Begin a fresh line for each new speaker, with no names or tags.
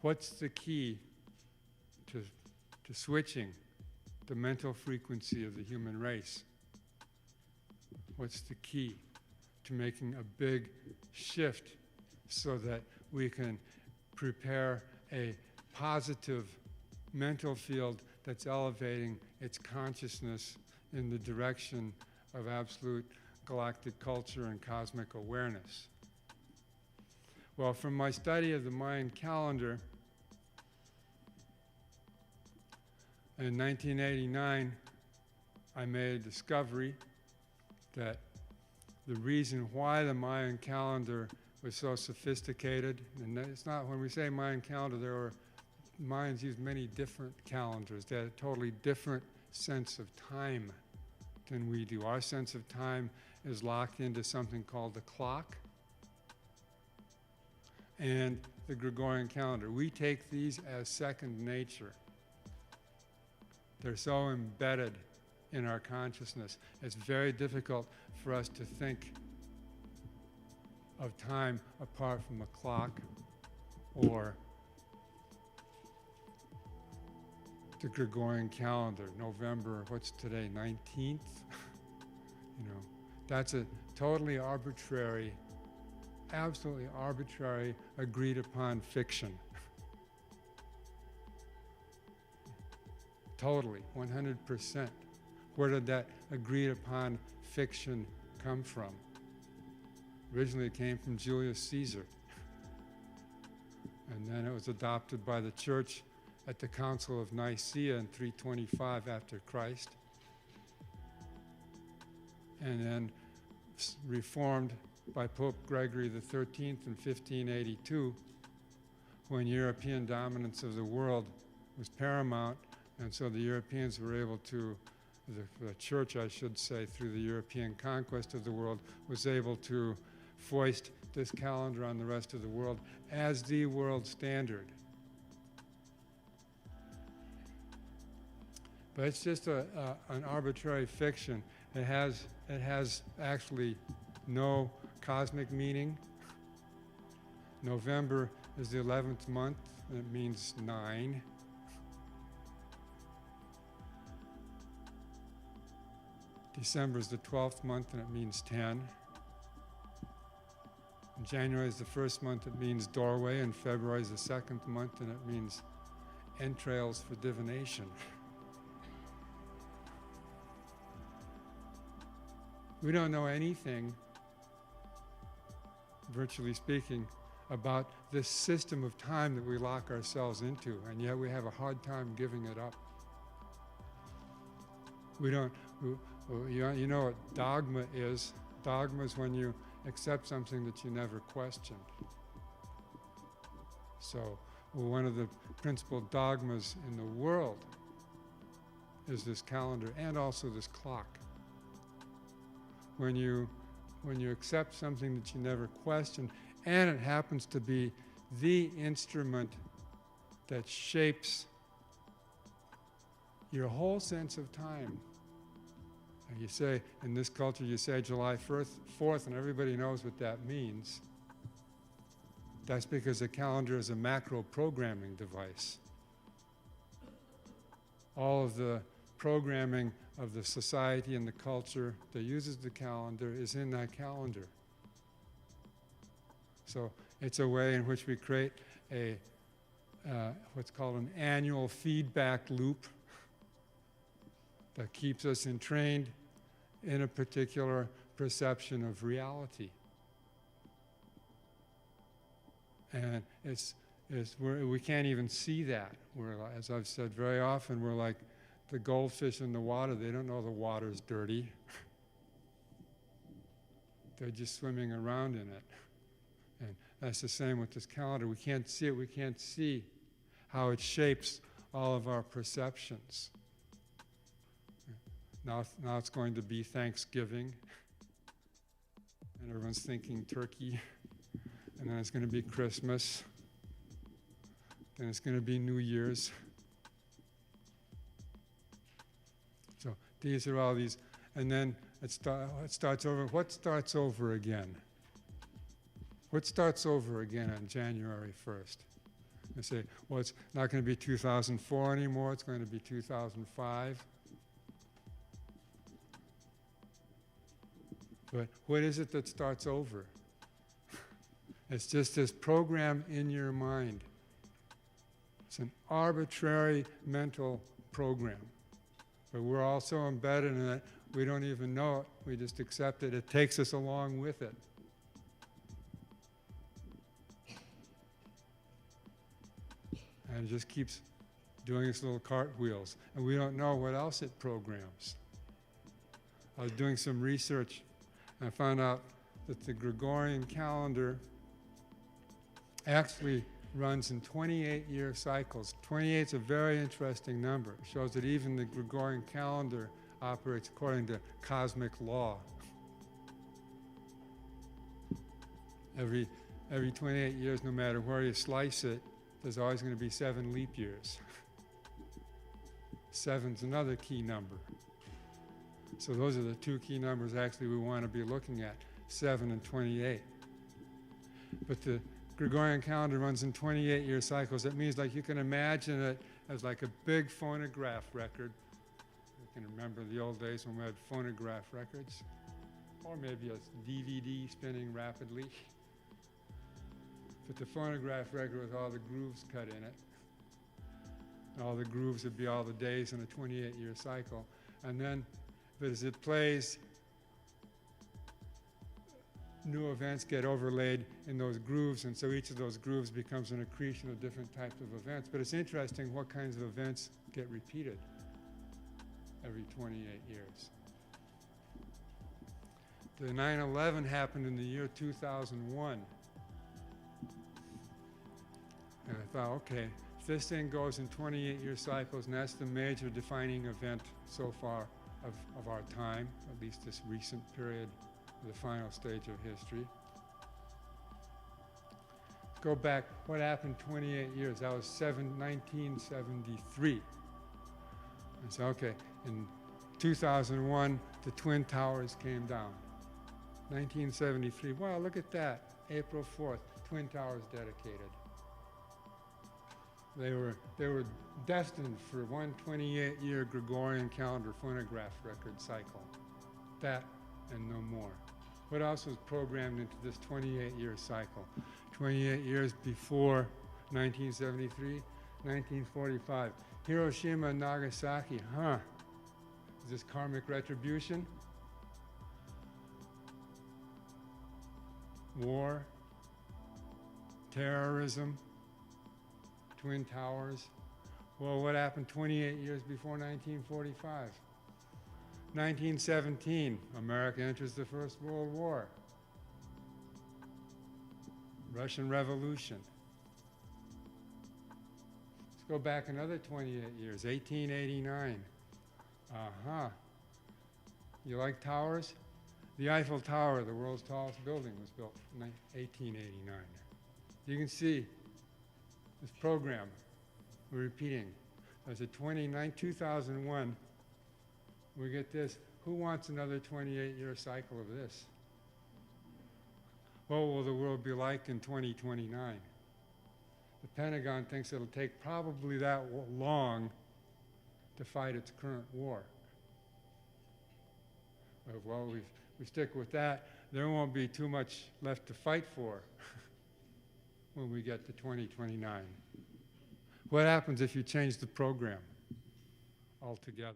What's the key to switching the mental frequency of the human race? What's the key to making a big shift so that we can prepare a positive mental field that's elevating its consciousness in the direction of absolute galactic culture and cosmic awareness? Well, from my study of the Mayan calendar, in 1989, I made a discovery that the reason why the Mayan calendar was so sophisticated, and it's not, when we say Mayan calendar, Mayans used many different calendars. They had a totally different sense of time than we do. Our sense of time is locked into something called the clock and the Gregorian calendar. We take these as second nature. They're so embedded in our consciousness. It's very difficult for us to think of time apart from a clock or the Gregorian calendar. November, what's today, 19th? That's a totally arbitrary, absolutely arbitrary, agreed upon fiction. Totally, 100%. Where did that agreed upon fiction come from? Originally it came from Julius Caesar. And then it was adopted by the church at the Council of Nicaea in 325 after Christ. And then reformed by Pope Gregory XIII in 1582, when European dominance of the world was paramount, and so the Europeans were able to, the church, I should say, through the European conquest of the world, was able to foist this calendar on the rest of the world as the world standard. But it's just an arbitrary fiction. It has actually no cosmic meaning. November is the 11th month, and it means 9. December is the 12th month, and it means 10. And January is the first month, it means doorway, and February is the second month, and it means entrails for divination. We don't know anything, virtually speaking, about this system of time that we lock ourselves into, and yet we have a hard time giving it up. You know what dogma is? Dogma is when you accept something that you never questioned. So one of the principal dogmas in the world is this calendar and also this clock. When you accept something that you never questioned, and it happens to be the instrument that shapes your whole sense of time. And you say, in this culture, you say July 4th, and everybody knows what that means. That's because the calendar is a macro programming device. All of the programming of the society and the culture that uses the calendar is in that calendar. So it's a way in which we create a what's called an annual feedback loop that keeps us entrained in a particular perception of reality. And we can't even see that. We're, as I've said very often, we're like the goldfish in the water. They don't know the water's dirty. They're just swimming around in it. And that's the same with this calendar. We can't see it. We can't see how it shapes all of our perceptions. Now it's going to be Thanksgiving, and everyone's thinking turkey, and then it's going to be Christmas, then it's going to be New Year's. So these are all these, and then it starts over. What starts over again? What starts over again on January 1st? They say, well, it's not going to be 2004 anymore, it's going to be 2005. But what is it that starts over? It's just this program in your mind. It's an arbitrary mental program. But we're all so embedded in it, we don't even know it. We just accept it. It takes us along with it. And it just keeps doing its little cartwheels. And we don't know what else it programs. I was doing some research, and I found out that the Gregorian calendar actually runs in 28-year cycles. 28 is a very interesting number. It shows that even the Gregorian calendar operates according to cosmic law. Every 28 years, no matter where you slice it, there's always going to be 7 leap years. 7's another key number. So those are the 2 key numbers actually we want to be looking at, 7 and 28. But the Gregorian calendar runs in 28-year cycles. That means, like, you can imagine it as like a big phonograph record. You can remember the old days when we had phonograph records, or maybe a DVD spinning rapidly. But the phonograph record with all the grooves cut in it. All the grooves would be all the days in a 28-year cycle. And then, but as it plays, new events get overlaid in those grooves, and so each of those grooves becomes an accretion of different types of events. But it's interesting what kinds of events get repeated every 28 years. The 9/11 happened in the year 2001. And I thought, okay, if this thing goes in 28-year cycles, and that's the major defining event so far of our time, at least this recent period, the final stage of history. Go back, what happened 28 years? That was 1973. I said, okay, in 2001, the Twin Towers came down. 1973, wow, look at that. April 4th, Twin Towers dedicated. They were destined for one 28-year Gregorian calendar phonograph record cycle. That and no more. What else was programmed into this 28-year cycle? 28 years before 1973, 1945. Hiroshima and Nagasaki, Is this karmic retribution? War? Terrorism? Twin Towers? Well, what happened 28 years before 1945? 1917, America enters the First World War. Russian Revolution. Let's go back another 28 years, 1889. You like towers? The Eiffel Tower, the world's tallest building, was built in 1889. You can see this program we're repeating. As a 2001, we get this. Who wants another 28-year cycle of this? What will the world be like in 2029? The Pentagon thinks it'll take probably that long to fight its current war. Well, we stick with that, there won't be too much left to fight for when we get to 2029. What happens if you change the program altogether?